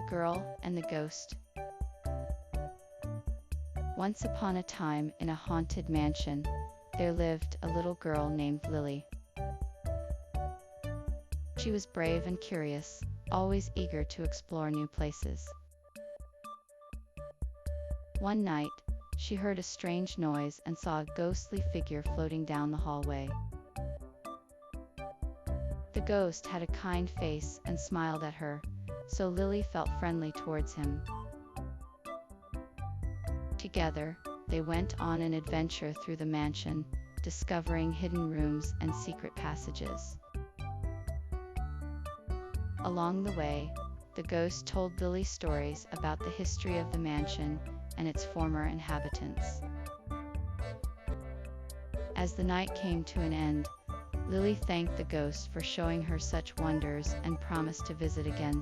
Girl and the Ghost. Once upon a time, in a haunted mansion, there lived a little girl named Lily. She was brave and curious, always eager to explore new places. One night, she heard a strange noise and saw a ghostly figure floating down the hallway. The ghost had a kind face and smiled at her, so Lily felt friendly towards him. Together, they went on an adventure through the mansion, discovering hidden rooms and secret passages. Along the way, the ghost told Lily stories about the history of the mansion and its former inhabitants. As the night came to an end, Lily thanked the ghost for showing her such wonders and promised to visit again